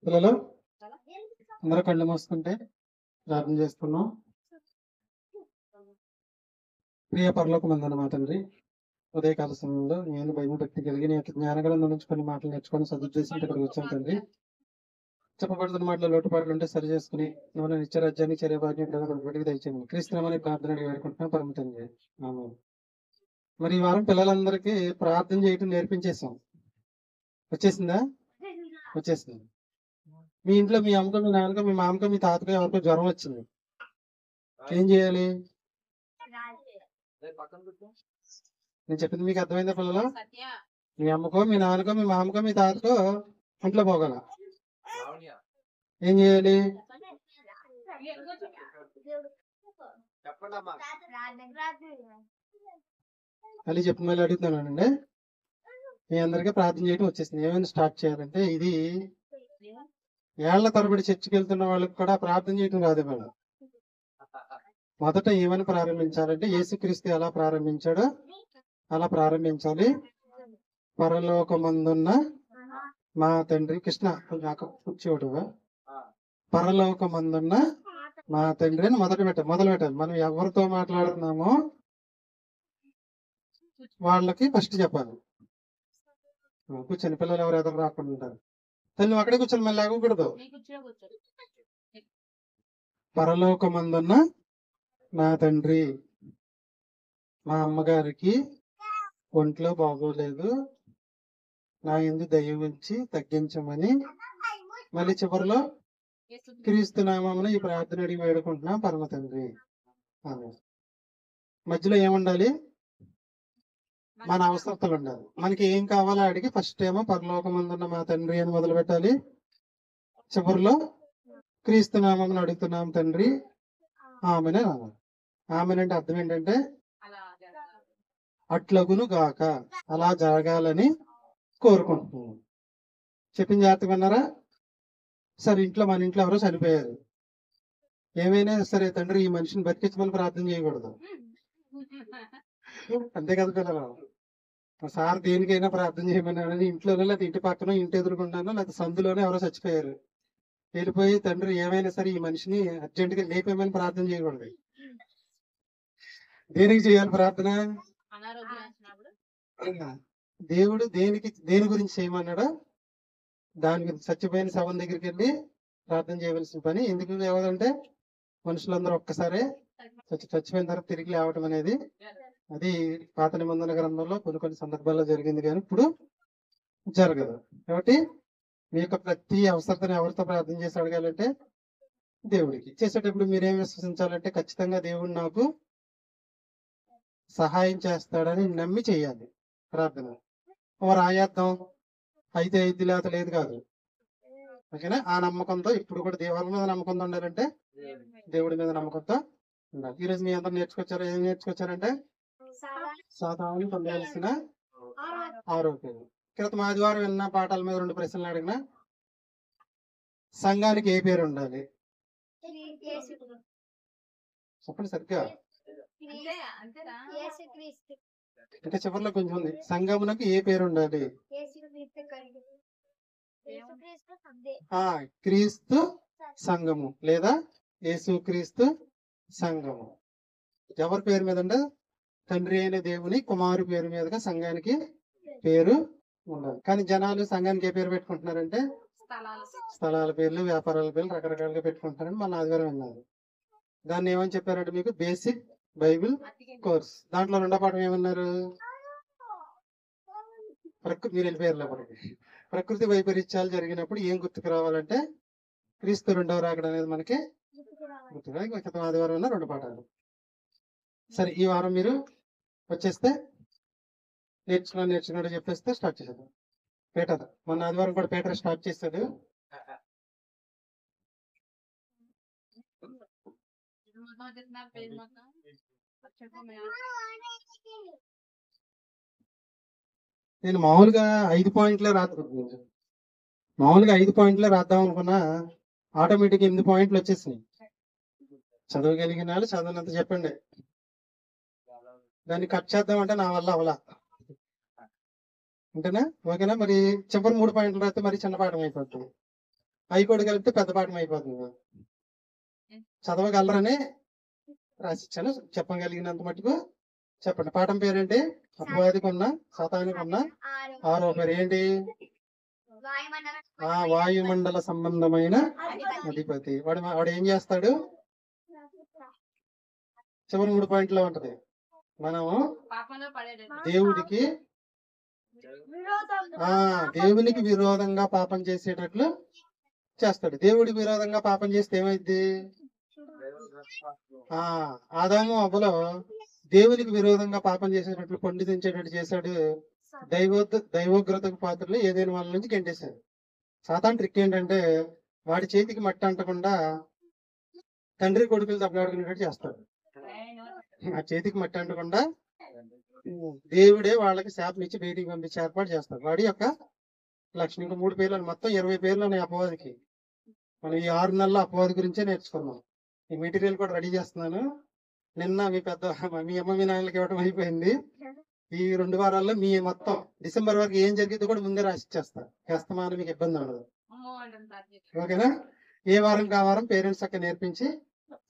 పిల్లలు అందరూ కళ్ళు మూసుకుంటే ప్రార్థన చేసుకున్నాం. ప్రియ పరలోకమందున్న మా తండ్రి, ఉదయకాల సమయంలో నేను భయం భక్తి కలిగి నీ యొక్క జ్ఞానగ్రంథం నుంచి కొన్ని మాటలు నేర్చుకొని సదుద్దేశంతో ఇక్కడికి వచ్చాను తండ్రి. చెప్పబడుతున్న మాటలు లోటుపాట్లు ఉంటే సరి చేసుకుని నువ్వు నిత్యరాజ్యాన్ని చర్య భాగ్యం దయచేయండి. క్రీస్తునామని ప్రార్థన వేడుకుంటున్నాం పరమ తండ్రి. ఆమేన్. మరి ఈ వారం పిల్లలందరికీ ప్రార్థన చేయటం నేర్పించేసాం. వచ్చేసిందా? వచ్చేసింది. మీ ఇంట్లో మీ అమ్మకో మీ నాన్నకో మీ మామకో మీ తాతకో ఎవరికో జ్వరం వచ్చింది, ఏం చేయాలి? నేను చెప్పింది మీకు అర్థమైందా పిల్లలు? మీ అమ్మకో మీ నాన్నకో మీ మామకో మీ తాతకో ఇంట్లో పోగల ఏం చేయాలి? మళ్ళీ చెప్పి మళ్ళీ అడుగుతున్నానండి. మీ అందరికీ ప్రార్థన చేయడం వచ్చేసింది. ఏమైనా స్టార్ట్ చేయాలంటే ఇది ఏళ్ల తరబడి చర్చికి వెళ్తున్న వాళ్ళకి కూడా ప్రార్థన చేయడం రాదు. వాళ్ళు మొదట ఏమని ప్రారంభించాలంటే యేసుక్రీస్తు ఎలా ప్రారంభించాడో అలా ప్రారంభించాలి. పరలోకమందున్న మా తండ్రి కృష్ణ కూర్చోడు పరలోకమందున్న మా తండ్రి అని మొదలు పెట్టాలి. మనం ఎవరితో మాట్లాడుతున్నామో వాళ్ళకి ఫస్ట్ చెప్పాలి. కూర్చొని పిల్లలు ఎవరు ఎదురు రాకుండా ఉంటారు. తల్లి అక్కడే కూర్చొని మళ్ళీ ఆగకూడదు. పరలోకమందున్న మా తండ్రి, మా అమ్మగారికి ఒంట్లో బాగోలేదు, నా యందు దయ ఉంచి తగ్గించమని మళ్ళీ చివరిలో క్రీస్తు నామమున ఈ ప్రార్థన అడిగి వేడుకుంటున్నాం పరమ తండ్రి. మధ్యలో ఏముండాలి? మన అవసరతలు ఉండాలి. మనకి ఏం కావాలో అడిగి ఫస్ట్ ఏమో పరలోకమందున్న మా తండ్రి అని మొదలు పెట్టాలి. చివరిలో క్రీస్తు నామమున అడుగుతున్నాం తండ్రి ఆమెనే అనాలి. ఆమెనంటే అర్థం ఏంటంటే అట్లగును గాక, అలా జరగాలని కోరుకుంటున్నాం. చెప్పిన జాగ్రత్తగా విన్నారా? సరే, మన ఇంట్లో ఎవరో చనిపోయారు. ఏమైనా సరే తండ్రి ఈ మనిషిని బతికించమని ప్రార్థన చేయకూడదు. అంతే కదా పిల్లలు? సార్ దేనికైనా ప్రార్థన చేయమన్నాడని ఇంట్లోనే లేదా ఇంటి పక్కన ఇంటి ఎదురుకుండానో లేదా సందులోనే ఎవరో చచ్చిపోయారు. వెళ్ళిపోయి తండ్రి ఏమైనా సరే ఈ మనిషిని అర్జెంటుగా లేపేమని ప్రార్థన చేయకూడదు. దేనికి చేయాలి ప్రార్థన? దేవుడు దేని గురించి చేయమన్నాడో దాని గురించి. చచ్చిపోయిన శవం దగ్గరికి వెళ్ళి ప్రార్థన చేయవలసిన పని. ఎందుకు లేవదంటే మనుషులందరూ ఒక్కసారే చచ్చిపోయిన తర్వాత తిరిగి లేవటం అనేది అది పాత నిబంధన గ్రంథంలో కొన్ని సందర్భాల్లో జరిగింది, కానీ ఇప్పుడు జరగదు. కాబట్టి మీ యొక్క ప్రతి అవసరతను ఎవరితో ప్రార్థన చేసి అడగాలంటే దేవుడికి. చేసేటప్పుడు మీరేం విశ్వసించాలంటే ఖచ్చితంగా దేవుడు నాకు సహాయం చేస్తాడని నమ్మి చేయాలి ప్రార్థన. రాయేద్దాం అయితే ఇది లేత లేదు కాదు. ఓకేనా? ఆ నమ్మకంతో ఇప్పుడు కూడా దేవుడి మీద నమ్మకంతో ఉండాలంటే దేవుడి మీద నమ్మకంతో ఉండాలి. ఈరోజు మీ అందరూ ఏం నేర్చుకొచ్చారంటే సాధారణ పొందాల్సిన ఆరోగ్యం. క్రితం ఆదివారం విన్న పాఠాల మీద 2 ప్రశ్నలు అడిగిన. సంఘానికి ఏ పేరు ఉండాలి చెప్పండి సరిగ్గా. ఇంకా చివరిలో కొంచెం ఉంది. సంఘమునకు ఏ పేరు ఉండాలి? క్రీస్తు సంఘము లేదా యేసుక్రీస్తు సంఘము. ఎవరి పేరు మీద అంటే తండ్రి అయిన దేవుని కుమారు పేరు మీదుగా సంఘానికి పేరు ఉండాలి. కానీ జనాలు సంఘానికి ఏ పేరు పెట్టుకుంటున్నారంటే స్థలాల పేర్లు, వ్యాపారాల పేర్లు రకరకాలుగా పెట్టుకుంటున్నారని మన ఆదివారం విన్నారు. దాన్ని ఏమని చెప్పారంటే మీకు బేసిక్ బైబిల్ కోర్స్. దాంట్లో 2వ పాఠం ఏమన్నారు? మీరు వెళ్ళిపోయారు. ప్రకృతి వైపరీత్యాలు జరిగినప్పుడు ఏం గుర్తుకు రావాలంటే క్రీస్తు 2వ రాకడ అనేది మనకి గుర్తుగా. క్రితం ఆదివారం ఉన్న 2 పాఠాలు. సరే, ఈ వారం మీరు వచ్చేస్తే నేర్చుకున్నాడు చెప్పేస్తే స్టార్ట్ చేసేద్దాం. పేటర్ మొన్న ఆదివారం కూడా పేటర్ స్టార్ట్ చేస్తాడు. నేను మామూలుగా 5 పాయింట్లే రాద్దాం అనుకున్నా. ఆటోమేటిక్ 8 పాయింట్లు వచ్చేసినాయి. చదవగలిగిన వాళ్ళు చదవనంత చెప్పండి. దాన్ని కట్ చేద్దామంటే నా వల్ల అవలా. అంటేనా? ఓకేనా? మరి చివరి 3 పాయింట్లు రాస్తే మరి చిన్న పాఠం అయిపోతుంది. అవి కూడా కలిపితే పెద్ద పాఠం అయిపోతుంది. చదవగలరని రాసిచ్చాను. చెప్పగలిగినంత మటుకు చెప్పండి. పాఠం పేరేంటి? అపవాదికి ఉన్న సాతానికి ఉన్న 6వ పేరు ఏంటి? వాయుమండల సంబంధమైన అధిపతి. వాడు ఏం చేస్తాడు? చివరి 3 పాయింట్లో ఉంటది. మనము దేవుడికి దేవునికి విరోధంగా పాపం చేసేటట్లు చేస్తాడు. దేవుడికి విరోధంగా పాపం చేస్తే ఏమైంది? ఆదాము అవ్వలో దేవునికి విరోధంగా పాపం చేసేటట్లు పొండితించేటట్టు చేశాడు. దైవోగ్రతకు పాత్రలు ఏదైనా వాళ్ళ నుంచి గెంటేశాడు. సాతాను ట్రిక్ ఏంటంటే వాడి చేతికి మట్టి అంటకుండా తండ్రి కొడుకులు దెబ్బలాడుకునేటట్టు చేస్తాడు. ఆ చేతికి మట్టి అంటకుండా దేవుడే వాళ్ళకి శాపనిచ్చి బయటికి పంపించి ఏర్పాటు చేస్తాడు. వాడి యొక్క లక్ష్యం. ఇంకా 3 పేర్లు, మొత్తం 20 పేర్లు ఉన్నాయి అపవాదికి. మనం ఈ 6 నెలల అపవాది గురించే నేర్చుకున్నాం. ఈ మెటీరియల్ కూడా రెడీ చేస్తున్నాను. నిన్న మీ అమ్మ మీ నాన్నలకి ఇవ్వడం అయిపోయింది. ఈ 2 వారాల్లో మీ మొత్తం డిసెంబర్ వరకు ఏం జరిగిందో కూడా ముందే రాసిచ్చేస్తా. చేస్తామని మీకు ఇబ్బంది ఉండదు. ఓకేనా? ఏ వారం కా వారం పేరెంట్స్ అక్క నేర్పించి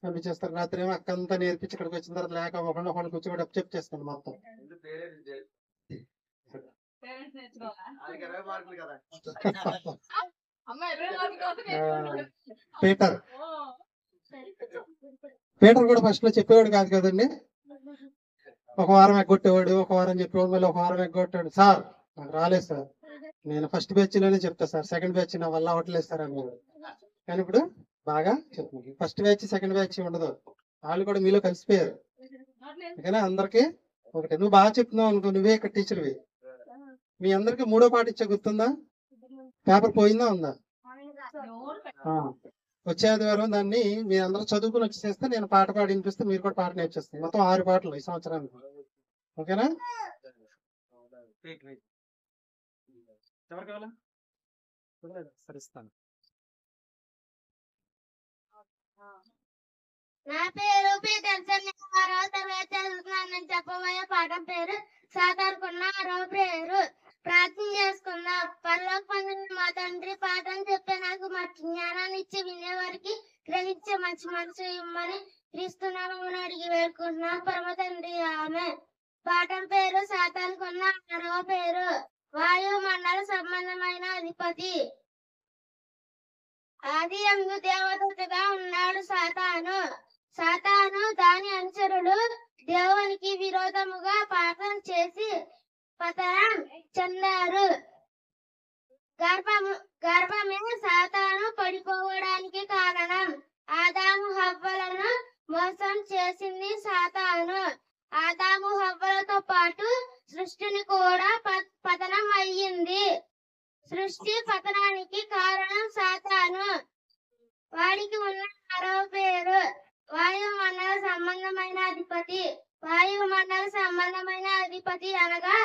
పంపించేస్తారు. రాత్రి ఏమో అక్క అంతా నేర్పించి ఇక్కడికి వచ్చిన తర్వాత లేక ఒకళ్ళు కూర్చో కూడా అప్ చేస్తాను మొత్తం. పీటర్ కూడా ఫస్ట్ లో చెప్పేవాడు కాదు కదండి. ఒక వారం ఎగ్గొట్టేవాడు, ఒక వారం చెప్పేవాడు, మళ్ళీ ఒక వారం ఎగ్గొట్టాడు. సార్ నాకు రాలేదు సార్, నేను ఫస్ట్ బ్యాచ్ లోనే చెప్తా సార్, సెకండ్ బ్యాచ్ నా వల్ల అవ్వట్లేదు సార్ అని. కానీ ఇప్పుడు బాగా చెప్తుంది. ఫస్ట్ బ్యాచ్ సెకండ్ బ్యాచ్ ఉండదు, వాళ్ళు కూడా మీలో కలిసిపోయారు. ఓకేనా? అందరికి ఒకటి. నువ్వు బాగా చెప్తున్నావు అనుకో, నువ్వే ఇక్కడ టీచర్వి. మీ అందరికి 3వ పాట ఇచ్చా గుర్తుందా? పేపర్ పోయిందా ఉందా? వచ్చే ఆదివారం దాన్ని మీ అందరూ చదువుకుని వచ్చేస్తే నేను పాట పాడి వినిపిస్తే మీరు కూడా పాట నేర్చేస్తాను. మొత్తం 6 పాటలు ఈ సంవత్సరానికి. ఓకేనా? సరిస్తాను. నా పేరు పీటర్. నేను 6వ తరగతి చదువుతున్నానని చెప్పబోయే పాఠం పేరు సాతానుకున్న 6వ పేరు. ప్రార్థన చేసుకుందాం. పరలోక పొందిన మా తండ్రి, పాఠం చెప్పే నాకు మంచి జ్ఞానాన్ని ఇచ్చి వినేవారికి గ్రహించే మంచి మనసు ఇమ్మని క్రీస్తునామమున అడిగి వేడుకుంటున్నాం పరమ తండ్రి. ఆమె. పాఠం పేరు సాతానుకున్న 6వ పేరు. వాయుమండల సంబంధమైన అధిపతి. ఆది యందు దేవదూతగా ఉన్నాడు సాతాను. సాతాను దాని అనుచరులు దేవునికి విరోధముగా పాపం చేసి పతనం చెందారు. గర్భమే సాతాను పడిపోవడానికి కారణం. ఆదాము హవ్వలను మోసం చేసింది సాతాను. ఆదాము హవ్వలతో పాటు సృష్టిని కూడా పతనం అయ్యింది. సృష్టి పతనానికి కారణం సాతాను. వాడికి ఉన్న 6వ పేరు వాయుమండల సంబంధమైన అధిపతి. వాయుమండల సంబంధమైన అధిపతి అనగా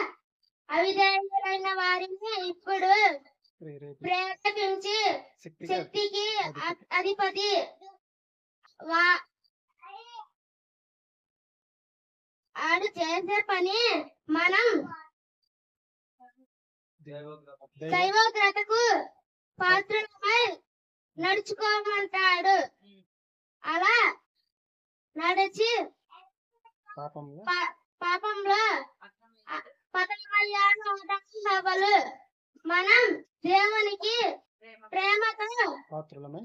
అవిధేయులైన వారిని ఇప్పుడు ప్రేరేపించి శక్తికి అధిపతి. ఆడు చేసే పని మనం దైవోగ్రతకు పాత్రులమై నడుచుకోమంటాడు. అలా నడిచి పాపంలో పతనమయ్యారు హవ్వలు. మనం దేవునికి ప్రేమతో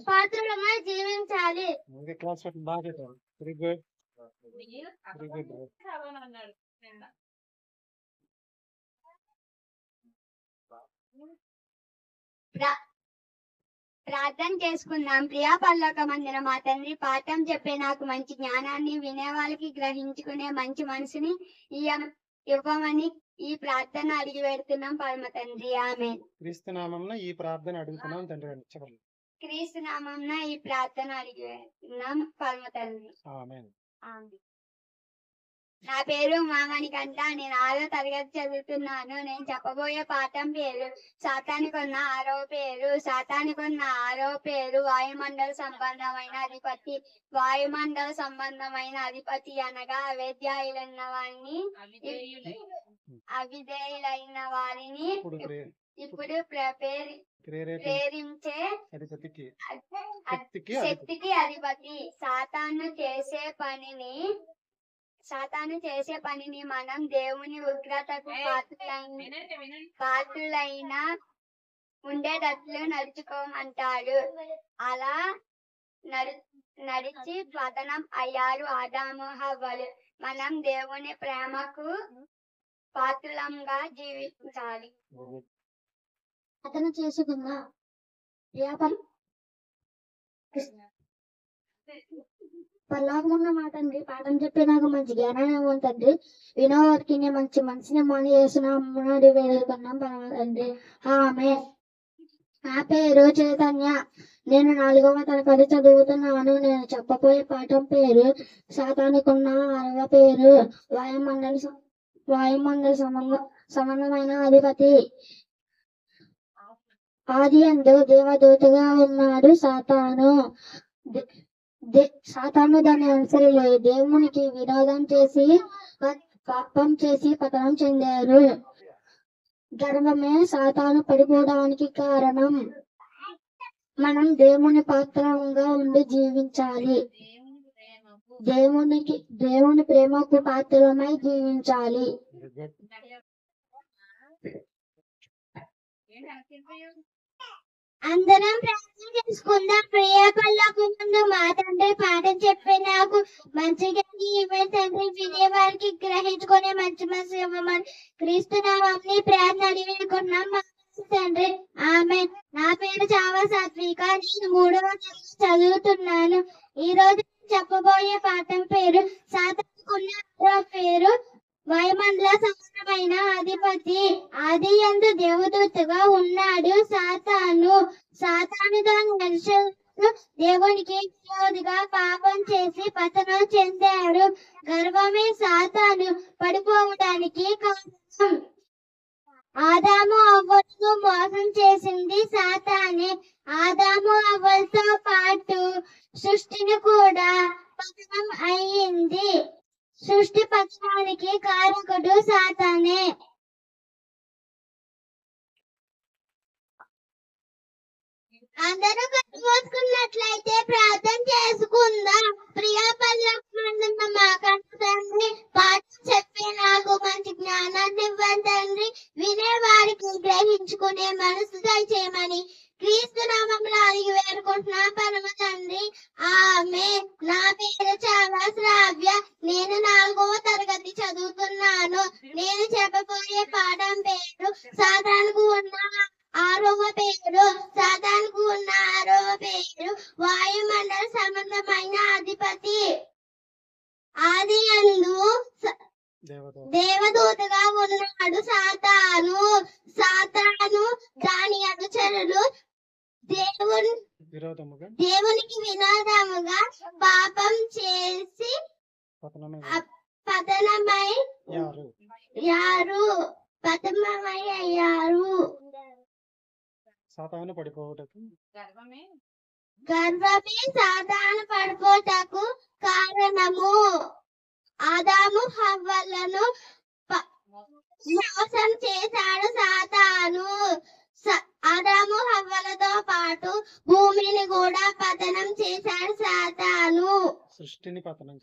పాత్రులమై జీవించాలి. ప్రార్థన చేసుకుందాం. ప్రియా పరలోకమందున మా తండ్రి, పాఠం చెప్పే నాకు మంచి జ్ఞానాన్ని, వినే వాళ్ళకి గ్రహించుకునే మంచి మనసుని ఇవ్వమని ఈ ప్రార్థన అడిగి పెడుతున్నాం పరమ తండ్రి. ఆమేన్. క్రీస్తునామమున ఈ ప్రార్థన అడుగుతున్నాం తండ్రి. క్రీస్తునామమున ఈ ప్రార్థన అడిగి పెడుతున్నాం పరమ తండ్రి. ఆమేన్. ఆమేన్. నా పేరు మామణికంట. నేను 6వ తరగతి చదువుతున్నాను. నేను చెప్పబోయే పాఠం పేరు సాతానుకున్న 6వ పేరు. సాతానుకున్న 6వ పేరు వాయుమండల సంబంధమైన అధిపతి. వాయుమండల సంబంధమైన అధిపతి అనగా అవిధేయులైన వారిని ఇప్పుడు ప్రేరించే శక్తికి అధిపతి. సాతాను చేసే పనిని మనం దేవుని ఉగ్రతకు పాత్రులైన ఉండేటట్లు నడుచుకోమంటాడు. అలా నడిచి పతనం అయ్యారు ఆదాము హవ్వలు. మనం దేవుని ప్రేమకు పాత్రులంగా జీవించాలి. అతను చేసుకున్న వ్యాపారం పరలోకమున్న మాట తండ్రి, పాఠం చెప్పి నాకు మంచి జ్ఞానాన్ని ఇవ్వండి తండ్రి. వినోవారికి మంచి మనసుని మోని చేస్తున్నాడు వేడుకున్నాం తండ్రి. ఆమె. నా పేరు చైతన్య. నేను 4వ తరగతి చదువుతున్నాను. నేను చెప్పబోయే పాఠం పేరు సాతానుకున్న 6వ పేరు వాయుమండల సంబంధమైన అధిపతి. ఆది యందు దేవదూతగా ఉన్నాడు సాతాను. సాతాను దాన్ని అనుసరించలేదు. దేవునికి విరోధం చేసి పాపం చేసి పతనం చెందారు. గర్వమే సాతాను పడిపోవడానికి కారణం. మనం దేవుని పాత్రంగా ఉండి జీవించాలి. దేవుని ప్రేమకు పాత్రమై జీవించాలి. అందరం ప్రార్థన చేసుకుందాం. ప్రియ పరలోకమందు మా తండ్రి, పాఠం చెప్పే నాకు మంచిగా ఇవ్వండి తండ్రి. వినేవారికి గ్రహించుకునే మంచి మనసు ఇవ్వమని క్రీస్తు నామమున ప్రార్థన అడిగేకున్నాం తండ్రి. ఆమె. నా పేరు చావా సాత్విక. నేను 3వ తరగతి చదువుతున్నాను. ఈ రోజు చెప్పబోయే పాఠం పేరు సాతానుకున్న 6వ పేరు వాయుమండల సంబంధమైన అధిపతి. ఆది యందు దేవదూతగా ఉన్నాడు సాతాను. దాని మనుషులు దేవునికి విరోధిగా పాపం చేసి పతనం చెందారు. గర్వమే సాతాను పడిపోవడానికి కారణం. ఆదాము అవ్వలను మోసం చేసింది సాతానే. ఆదాము అవ్వలతో పాటు సృష్టిని కూడా పతనం అయ్యింది. సృష్టి పతనానికి కారకుడు సాతానే. అందరూ కట్టుకోసుకున్నట్లయితే ప్రార్థన చేసుకుందాం. ప్రియ పరలోకమందున్న మా తండ్రి, పాఠం చెప్పే నాకు మంచి జ్ఞానాన్ని ఇవ్వండి తండ్రి. వినే వారికి గ్రహించుకునే మనసు దయచేయమని క్రీస్తు నామములో అడిగి వేడుకుంటున్నాం పరమ తండ్రి. ఆమె. నా పేరు చావా శ్రావ్య. నేను 4వ తరగతి చదువుతున్నాను. నేను చెప్పబోయే పాఠం పేరు సాతానుకు ఉన్న 6వ పేరు. సాతానుకు ఉన్న 6వ పేరు వాయుమండల సంబంధమైన అధిపతి. ఆది యందు దేవదూతగా ఉన్నాడు సాతాను. దాని అనుచరులు దేవునికి విరోధముగా పాపం చేసి పతనమయ్యారు. సాతాను పడిపోవటకు గర్వమే సాతాను పడిపోటకు కారణము. ఆదాము హవ్వలను మోసం చేశాడు సాతాను. ఆదాము హవ్వలతో పాటు భూమిని కూడా పతనం చేశాడు సాతాను. సృష్టిని పతనం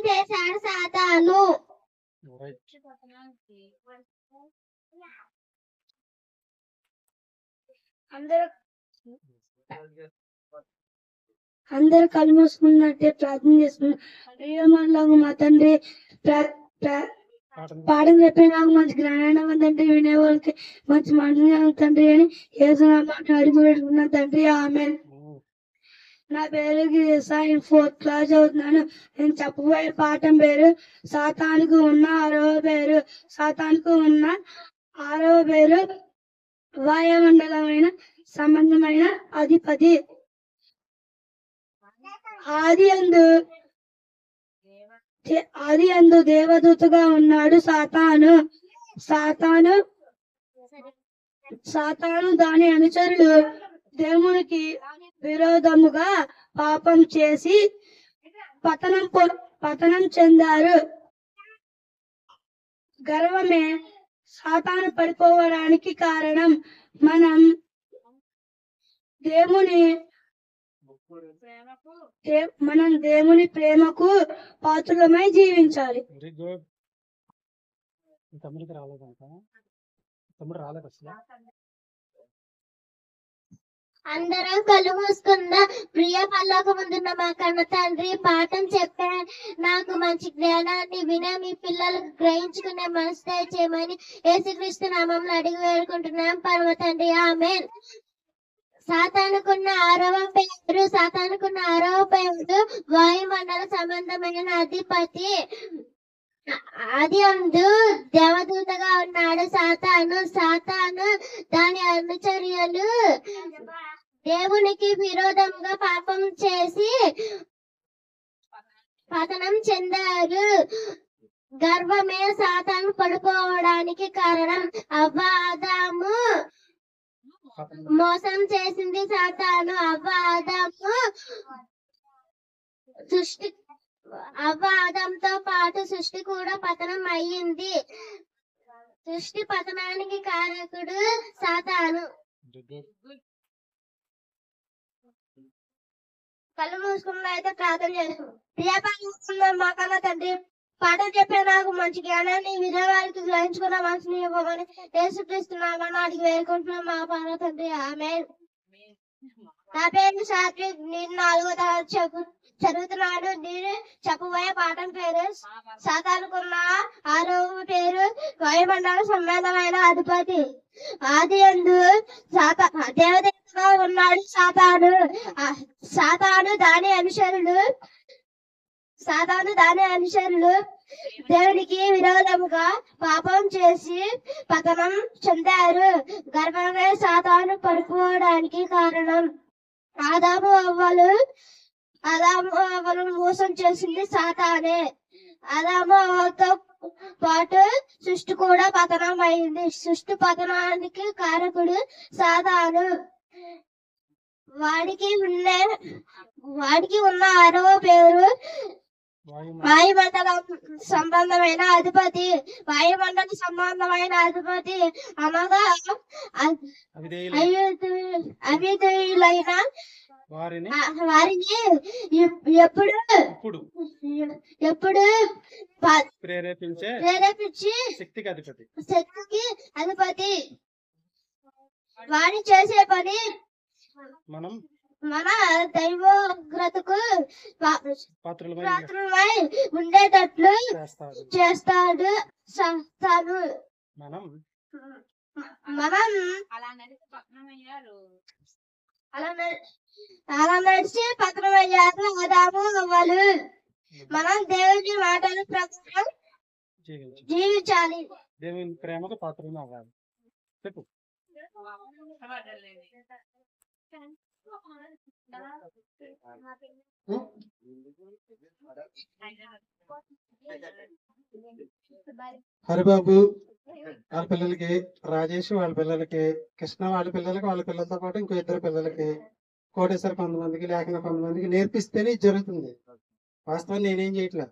చేశాడు సాతాను. అందరూ కళ్ళు మూసుకున్నట్టే ప్రార్థన చేసుకున్నాం. మా తండ్రి, పాఠం చెప్పి నాకు మంచి జ్ఞానం తండ్రి. వినేవాళ్ళకి మంచి మనసు తండ్రి అని యేసునామమున అడిగి పెట్టుకున్నాను తండ్రి. ఆమె. నా పేరు గిరిసాయి. 4th క్లాస్ చదువుతున్నాను. నేను చెప్పబోయే పాఠం పేరు సాతానుకు ఉన్న 6వ పేరు. సాతానుకు ఉన్న 6వ పేరు వాయుమండలమైన సంబంధమైన అధిపతి. ఆది యందు ఆది యందు దేవదూతగా ఉన్నాడు సాతాను దాని అనుచరులు దేవునికి విరోధముగా పాపం చేసి పతనం చెందారు. గర్వమే సాతాను పడిపోవడానికి కారణం. మనం దేవుని ప్రేమకు పాత్రులమై జీవించాలి. Very good. తమ్ముడికి రాలేదంట. తమ్ముడు రాలేదు అసలు. అందరం కళ్ళు మూసుకున్న ప్రియ పరలోకమందున్న మా కన్న తండ్రి, పాఠం చెప్పా నాకు మంచి జ్ఞానాన్ని వినే మీ పిల్లలకు గ్రహించుకునే మనసు దయచేయమని యేసుక్రీస్తు నామంలో అడిగి వేడుకుంటున్నాం పరమ తండ్రి, ఆమేన్. సాతానుకున్న ఆరవ పేరు వాయుమండల సంబంధమైన అధిపతి. ఆది యందు దేవదూతగా ఉన్నాడు సాతాను దాని అనుచర్యలు దేవునికి విరోధంగా పాపం చేసి పతనం చెందారు. గర్వమే సాతాను పడిపోవడానికి కారణం. అవ్వ ఆదాము మోసం చేసింది సాతాను. అవ్వ ఆదాంతో పాటు సృష్టి కూడా పతనం అయ్యింది. సృష్టి పతనానికి కారకుడు సాతాను. కళ్ళు మూసుకున్న అయితే ప్రార్థన చేసుకున్నాం. మా కన్నా తండ్రి, పాఠం చెప్పే నాకు మంచి జ్ఞానాన్ని వినేవారికి గ్రహించుకున్న మనసుని ఇవ్వమని యేసుక్రీస్తున్నామని అడిగి వేడుకుంటున్నాం మా పరమ తండ్రి, ఆమేన్. నా పేరు సాత్విక్. నేను 4వ తరగతి చదువుతున్నాడు. నేను చెప్పబోయే పాఠం పేరు సాతానుకున్న 6వ పేరు వాయుమండల సంబంధమైన అధిపతి. ఆది యందు దేవదూతగా ఉన్నాడు సాతాను దాని అనుచరులు దేవునికి విరోధముగా పాపం చేసి పతనం చెందారు. గర్వమే సాతాను పడిపోవడానికి కారణం. ఆదాము అవ్వలు మోసం చేసింది సాతానే. ఆదాము అవ్వలతో పాటు సృష్టి కూడా పతనం అయింది. సృష్టి పతనానికి కారకుడు సాతాను. వాడికి ఉన్న 6వ పేరు వాయుమండల సంబంధమైన అధిపతి. అనగా అవిధేయులైన వారిని ఎప్పుడు ప్రేరేపించి శక్తికి అధిపతి. వారి చేసే పని మన దైవోగ్రతకు పాత్రులమై ఉండేటట్లు చేస్తాడు. మనం అలా నడిచి పతనమయ్యారు ఆదాము అవ్వలు. మనం దేవుని మాటల ప్రకారం జీవించాలి. దేవుని ప్రేమకు పాత్రలు అవ్వాలి. చెప్పు. హరిబాబు వాళ్ళ పిల్లలకి, రాజేష్ వాళ్ళ పిల్లలకి, కృష్ణ వాళ్ళ పిల్లలకి, వాళ్ళ పిల్లలతో పాటు ఇంకో 2 పిల్లలకి, కోటేశ్వర కొంతమందికి, లేకుండా కొంతమందికి నేర్పిస్తేనే జరుగుతుంది. వాస్తవాన్ని నేనేం చేయట్లా,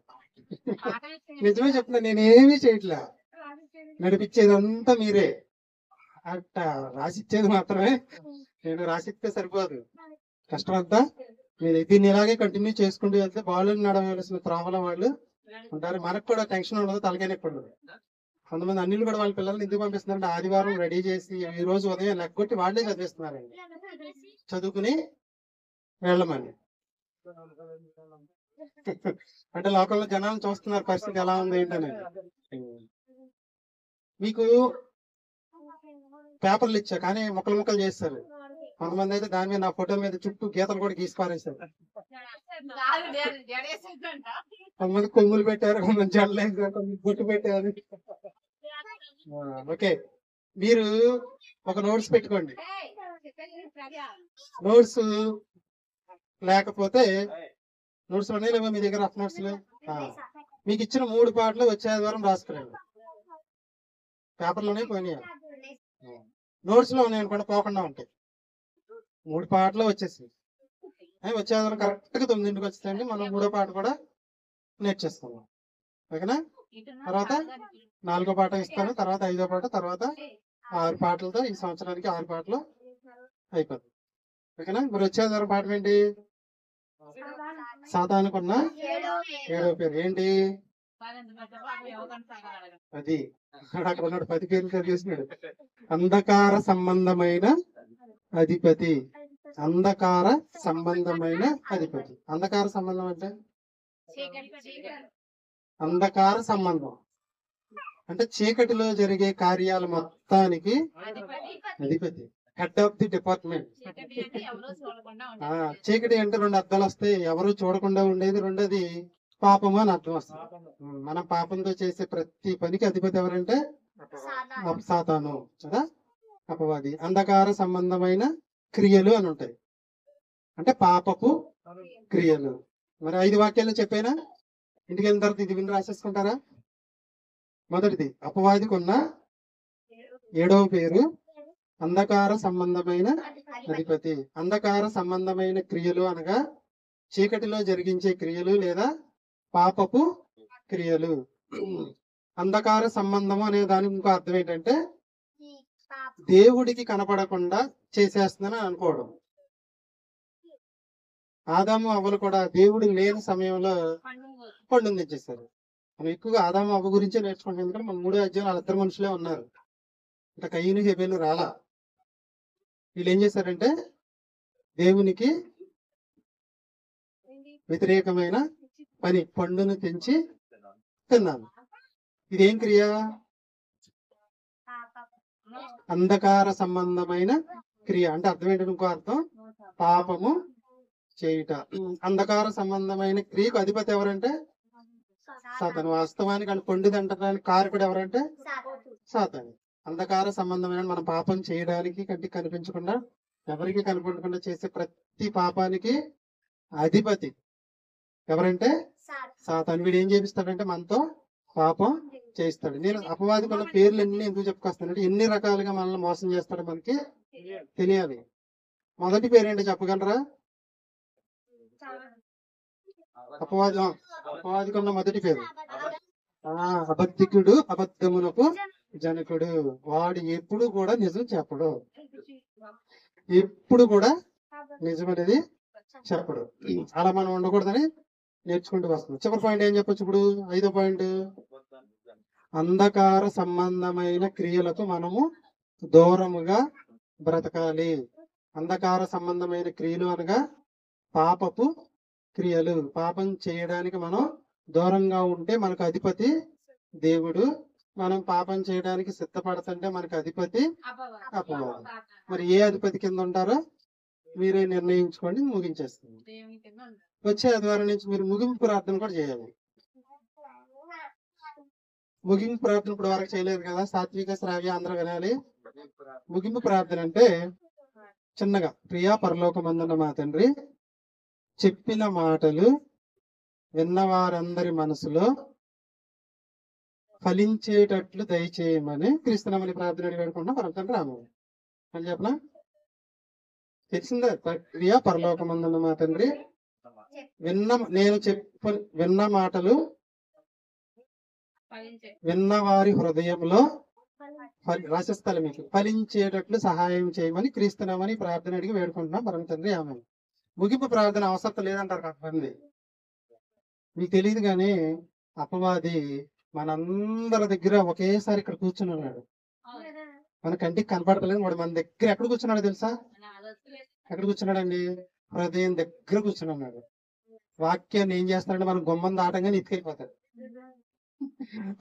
నిజమే చెప్తున్నా, నేనేమీ చేయట్లా. నడిపించేదంతా మీరే. అట్ట రాసిచ్చేది మాత్రమే. నేను రాసిస్తే సరిపోదు, కష్టం అంతా మీరు దీన్ని ఇలాగే కంటిన్యూ చేసుకుంటూ వెళ్తే బాలు నడవలసిన త్రామల వాళ్ళు ఉంటారు. మనకు కూడా టెన్షన్ ఉండదు, తలకాయ ఉండదు. కొంతమంది అన్నిళ్ళు కూడా వాళ్ళ పిల్లల్ని ఎందుకు పంపిస్తున్నారంటే ఆదివారం రెడీ చేసి ఈ రోజు ఉదయం లెగ్గొట్టి వాళ్ళే చదివిస్తున్నారండి. చదువుకుని వెళ్ళమని అంటే లోకల్లో జనాలను చూస్తున్నారు, పరిస్థితి ఎలా ఉంది ఏంటనేది. మీకు పేపర్లు ఇచ్చా కానీ ముక్కలు చేస్తారు. కొంతమంది అయితే దాని మీద నా ఫోటో మీద చుట్టూ గీతలు కూడా గీసి పారేశారు. కొంతమంది కొమ్ములు పెట్టారు, కొంతమంది జడలేదు, కొంతమంది బొట్టు పెట్టారు. ఓకే, మీరు ఒక నోట్స్ పెట్టుకోండి. నోట్స్ లేకపోతే నోట్స్ ఉన్నాయి లేవో మీ దగ్గర? రఫ్ నోట్స్ మీకు ఇచ్చిన 3 పాటలు వచ్చే ఆదివారం రాసుకురండి. పేపర్లోనే పోయినాయి, నోట్స్ లో ఉన్నాయి అనుకోండి, పోకుండా ఉంటాయి. 3 పాటలు వచ్చేసి వచ్చే ఆదివారం కరెక్ట్ గా 9ంటికి వచ్చేయండి. మనం 3వ పాట కూడా నేర్చేసుకుందాం. ఓకేనా? తర్వాత 4వ పాట ఇస్తాను, తర్వాత 5వ పాట, తర్వాత 6 పాటలతో ఈ సంవత్సరానికి 6 పాటలు అయిపోతుంది. ఓకేనా? మరి వచ్చే ఆదివారం పాఠం ఏంటి? సాతానుకున్న 7వ పేరు ఏంటి? అది అక్కడ ఉన్నాడు, 10 పేర్లు చదివేసినాడు. అంధకార సంబంధమైన అధిపతి. అంధకార సంబంధమైన అధిపతి. అంధకార సంబంధం అంటే అంధకార సంబంధం అంటే చీకటిలో జరిగే కార్యాల మొత్తానికి అధిపతి, హెడ్ ఆఫ్ ది డిపార్ట్మెంట్. చీకటి అంటే 2 అర్థాలు వస్తాయి. ఎవరు చూడకుండా ఉండేది, రెండోది పాపము అని అర్థం వస్తుంది. మనం పాపంతో చేసే ప్రతి పనికి అధిపతి ఎవరంటే సాతాను కదా, అపవాది. అంధకార సంబంధమైన క్రియలు అని ఉంటాయి, అంటే పాపపు క్రియలు. మరి 5 వాక్యాలు చెప్పేనా? ఇంటికి వెళ్ళిన తర్వాత ఇది విని రాసేసుకుంటారా? మొదటిది, అపవాదికి ఉన్న 7వ పేరు అంధకార సంబంధమైన అధిపతి. అంధకార సంబంధమైన క్రియలు అనగా చీకటిలో జరిగించే క్రియలు లేదా పాపపు క్రియలు. అంధకార సంబంధము అనే దానికి ఇంకో అర్థం ఏంటంటే దేవుడికి కనపడకుండా చేసేస్తుందని అనుకోవడం. ఆదాము అవ్వలు కూడా దేవుడు లేని సమయంలో పండుని తెచ్చేస్తారు. మనం ఎక్కువగా ఆదాము అవ్వ గురించే నేర్చుకుంటాం, ఎందుకంటే మన 3వ అధ్యాయం వాళ్ళిద్దరు మనుషులే ఉన్నారు. ఇంకా కయ్యను హేబేలు రాలా. వీళ్ళు ఏం చేశారంటే దేవునికి వ్యతిరేకమైన పని, పండును తెంచి తిన్నాను. ఇదేం క్రియ? అంధకార సంబంధమైన క్రియ. అంటే అర్థం ఏంటంటే ఇంకో అర్థం పాపము చేయుట. అంధకార సంబంధమైన క్రియకు అధిపతి ఎవరంటే సాతాను. వాస్తవానికి అని పండు తింటడానికి కారకుడు ఎవరంటే సాతాను. అంధకార సంబంధమైన మనం పాపం చేయడానికి కంటికి కనిపించకుండా, ఎవరికి కనిపించకుండా చేసే ప్రతి పాపానికి అధిపతి ఎవరంటే సాతాను. వీడు ఏం చేపిస్తాడంటే మనతో పాపం చేయిస్తాడు. నేను అపవాదికున్న పేర్లు ఎన్ని ఎందుకు చెప్పుకొస్తానంటే ఎన్ని రకాలుగా మనల్ని మోసం చేస్తాడో మనకి తెలియాలి. మొదటి పేరేంటి చెప్పగలరా? అపవాదికున్న మొదటి పేరు అబద్ధికుడు, అబద్ధమునకు జనకుడు. వాడు ఎప్పుడు కూడా నిజం చెప్పడు, ఎప్పుడు కూడా నిజం అనేది చెప్పడు. అలా మనం ఉండకూడదని నేర్చుకుంటూ వస్తుంది. చివరి పాయింట్ ఏం చెప్పొచ్చు ఇప్పుడు? 5వ పాయింట్, అంధకార సంబంధమైన క్రియలకు మనము దూరముగా బ్రతకాలి. అంధకార సంబంధమైన క్రియలు అనగా పాపపు క్రియలు. పాపం చేయడానికి మనం దూరంగా ఉంటే మనకు అధిపతి దేవుడు. మనం పాపం చేయడానికి సిద్ధపడుతుంటే మనకు అధిపతి అపవాది. మరి ఏ అధిపతి కింద ఉంటారో మీరే నిర్ణయించుకోండి. ముగించేస్తుంది. వచ్చే ఆదివారం నుంచి మీరు ముగింపు ప్రార్థన కూడా చేయాలి. ముగింపు ప్రార్థన ఇప్పుడు వరకు చేయలేదు కదా, సాత్విక శ్రావ్య అందరూ వినాలి. ముగింపు ప్రార్థన అంటే చిన్నగా, ప్రియా పరలోకమందున్న మా తండ్రి, చెప్పిన మాటలు విన్నవారందరి మనసులో ఫలించేటట్లు దయచేయమని క్రీస్తునామని ప్రార్థన వేడుకుంటున్నా. పరమ రాము అని చెప్పనా? తెలిసిందా? ప్రియా పరలోకమందున్న మా తండ్రి, విన్న మాటలు విన్నవారి హృదయంలో రాసిస్తాను మీకు ఫలించేటట్లు సహాయం చేయమని క్రీస్తునామని ప్రార్థన అడిగి వేడుకుంటున్నాం. పరమ తండ్రి ఆమె. ముగింపు ప్రార్థన అవసరం లేదంటారు కొంతమంది. మీకు తెలియదు కానీ అపవాది మనందరి దగ్గర ఒకేసారి ఇక్కడ కూర్చుని ఉన్నాడు. మన కంటికి కనపడతలేదు. వాడు మన దగ్గర ఎక్కడ కూర్చున్నాడు తెలుసా? ఎక్కడ కూర్చున్నాడండి? హృదయం దగ్గర కూర్చున్నాడు. వాక్యాన్ని ఏం చేస్తాడంటే మనం గుమ్మం దాటంగానే ఎత్తుకెళ్ళిపోతాడు.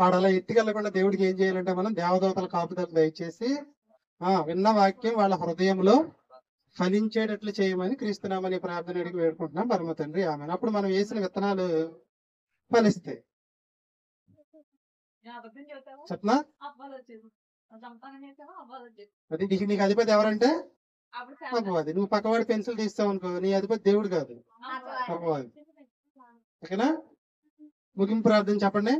వాడు అలా ఎత్తుకెళ్ళకుండా దేవుడికి ఏం చేయాలంటే మనం దేవదూతల కాపుదల దయచేసి విన్న వాక్యం వాళ్ళ హృదయంలో ఫలించేటట్లు చేయమని క్రీస్తునామని ప్రార్థన అడిగి వేడుకుంటున్నాం. పరమ తండ్రి ఆమె. అప్పుడు మనం వేసిన విత్తనాలు ఫలిస్తాయి. చెప్పనా? అది నీకు అధిపతి ఎవరంటే అపవాది. నువ్వు పక్కవాడి పెన్సిల్ తీస్తావు అనుకో, నీ అధిపతి దేవుడు కాదు, అపవాది. ఓకేనా? ముగింపు ప్రార్థన చెప్పండి.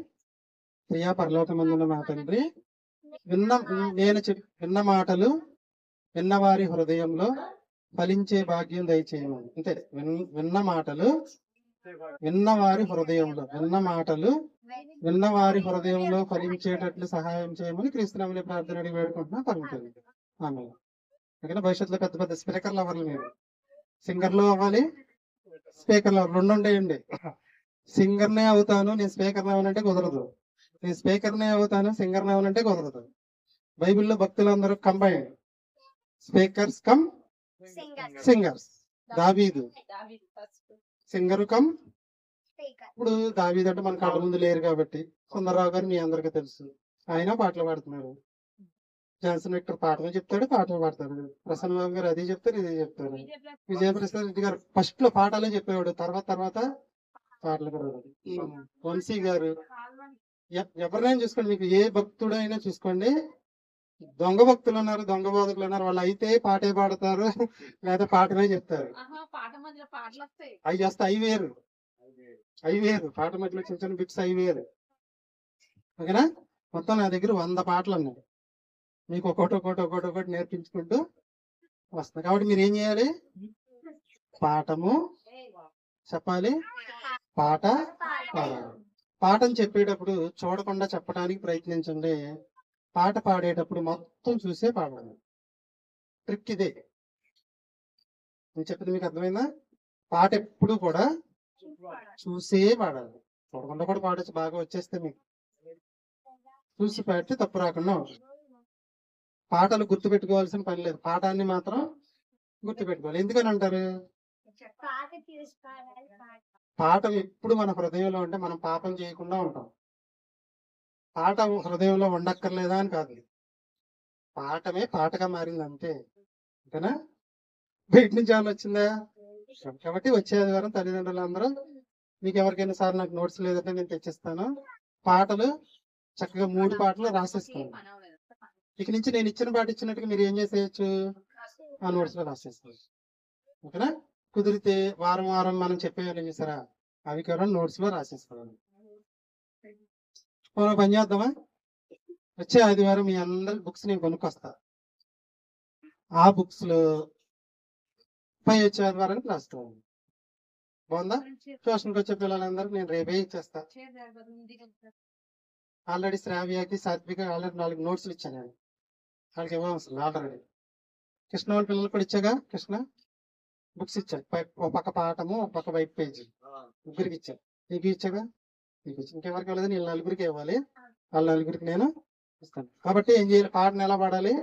ప్రియా పరలోకమందున్న మా తండ్రి, విన్న మాటలు విన్నవారి హృదయంలో ఫలించే భాగ్యం దయచేయమని. అంతే, విన్న మాటలు విన్నవారి హృదయంలో ఫలించేటట్లు సహాయం చేయమని క్రీస్తునామములో ప్రార్థన అడిగి వేడుకుంటున్నా పరమతండ్రి. ఆమేన్. అందుకని భవిష్యత్తులో పెద్ద పెద్ద స్పీకర్లు అవ్వాలి. మీరు సింగర్లు అవ్వాలి, స్పీకర్లు అవ్వాలి, రెండు ఉండేయండి. సింగర్నే అవుతాను నేను స్పీకర్నే అవనంటే కుదరదు, నేను స్పీకర్నే అవుతాను సింగర్నే అవనంటే కుదరదు. బైబిల్లో భక్తులందరూ కంబైన్ స్పీకర్స్ కమ్ సింగర్స్. దావీదు సింగర్ కమ్. ఇప్పుడు దావీదు అంటే మన కళ్ళ ముందు లేరు కాబట్టి సుందరరావు గారు మీ అందరికీ తెలుసు, ఆయన పాటలు పాడుతున్నారు. జాన్సన్ విక్టర్ పాటలు చెప్తాడు, పాటలు పాడతాడు. ప్రసన్న బాబు గారు అది చెప్తారు, ఇది చెప్తారు. విజయప్రసాద్ రెడ్డి గారు ఫస్ట్ లో పాటలే చెప్పేవాడు, తర్వాత పాటలు కూడా. వంశీ గారు, ఎవరినైనా చూసుకోండి, మీకు ఏ భక్తుడైనా చూసుకోండి, దొంగ భక్తులు ఉన్నారు, దొంగ బోధకులు ఉన్నారు. వాళ్ళు అయితే పాటే పాడతారు, లేదా పాటనే చెప్తారు. అవి చేస్తే అవి వేరు, పాట మధ్యలో చిన్న చిన్న బిట్స్ అవి వేరు. ఓకేనా? మొత్తం నా దగ్గర 100 పాటలు ఉన్నాయి. మీకు ఒక్కొక్కటి నేర్పించుకుంటూ వస్తుంది. కాబట్టి మీరు ఏం చేయాలి? పాఠము చెప్పాలి, పాట పాడాలి. పాఠం చెప్పేటప్పుడు చూడకుండా చెప్పడానికి ప్రయత్నించండి. పాట పాడేటప్పుడు మొత్తం చూసే పాడాలి. ట్రిక్ ఇదే. నేను చెప్పింది మీకు అర్థమైందా? పాట ఎప్పుడు కూడా చూసే పాడాలి. చూడకుండా కూడా పాడచ్చు, బాగా వచ్చేస్తే మీకు. చూసి పాడితే తప్పు రాకుండా ఉంటుంది. పాటలు గుర్తు పెట్టుకోవాల్సిన పని లేదు, పాఠాన్ని మాత్రం గుర్తు పెట్టుకోవాలి. ఎందుకని అంటారు? పాఠం ఎప్పుడు మన హృదయంలో ఉంటే మనం పాపం చేయకుండా ఉంటాం. పాట హృదయంలో ఉండక్కర్లేదా అని కాదు, పాఠమే పాటగా మారింది అంతే. ఓకేనా? బయట నుంచి ఏమైనా వచ్చిందా? కాబట్టి వచ్చే ఆదివారం తల్లిదండ్రులందరూ మీకు ఎవరికైనా సార్ నాకు నోట్స్ లేదంటే నేను తెచ్చిస్తాను, పాటలు చక్కగా 3 పాటలు రాసేస్తాను. ఇక నుంచి నేను ఇచ్చిన పాట ఇచ్చినట్టుగా మీరు ఏం చేసేయచ్చు, ఆ నోట్స్ లో రాసేస్తాను. ఓకేనా? కుదిరితే వారం మనం చెప్పేయాలి చేసారా, అవి కూడా నోట్స్ లో రాసేస్తాను. మనం పని చేద్దామా? వచ్చే ఆదివారం మీ అందరి బుక్స్ నేను కొనుక్కొస్తా. ఆ బుక్స్ లో పై వచ్చే ఆదివారానికి రాస్తాను. బాగుందా? ట్యూషన్కి వచ్చే పిల్లలందరికీ నేను రేపే ఇచ్చేస్తా. ఆల్రెడీ శ్రావ్యకి సాత్విక ఆల్రెడీ 4 నోట్స్లు ఇచ్చాను నేను, వాళ్ళకి ఇవ్వవలసింది ఆల్రెడీ. కృష్ణ వాళ్ళ పిల్లలు కూడా ఇచ్చాగా, కృష్ణ బుక్స్ ఇచ్చాను. ఒక పక్క పాఠము, ఒక పక్క వైట్ పేజీ, ముగ్గురికి ఇచ్చాను. నీకు ఇచ్చాగా, నీకు ఇచ్చి ఇంకెవరికి ఇవ్వలేదు, నేను 4గురికి ఇవ్వాలి. వాళ్ళ 4గురికి నేను ఇస్తాను. కాబట్టి ఏం చేయాలి? పాటను ఎలా పాడాలి?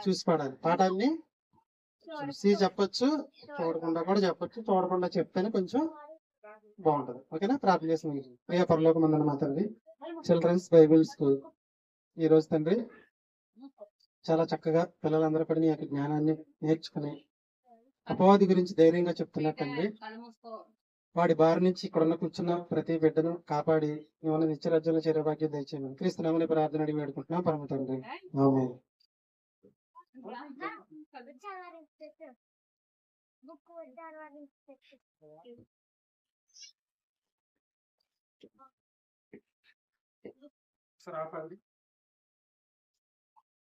చూసి పాడాలి. పాఠాన్ని చూసి చెప్పొచ్చు, చూడకుండా కూడా చెప్పొచ్చు. చూడకుండా చెప్తేనే కొంచెం బాగుంటది. ఓకేనా? ప్రార్థన చేసి ముగించండి. ప్రియ పరలోకమందున్న మా తండ్రి, చిల్డ్రన్స్ బైబిల్ స్కూల్ ఈ రోజు తండ్రి చాలా చక్కగా పిల్లలందరూ కూడా నీ యొక్క జ్ఞానాన్ని నేర్చుకుని అపవాది గురించి ధైర్యంగా చెప్తున్నారు తండ్రి. వాడి బారి నుంచి ఇక్కడున్న కూర్చున్న ప్రతి బిడ్డను కాపాడి నువ్వు నిత్యరాజ్యంలో చేరే భాగ్యం దయచేయమని క్రీస్తు నామములో ప్రార్థన అడిగి వేడుకుంటున్నాం పరమ తండ్రి. ఆమేన్. సరే ఆపండి.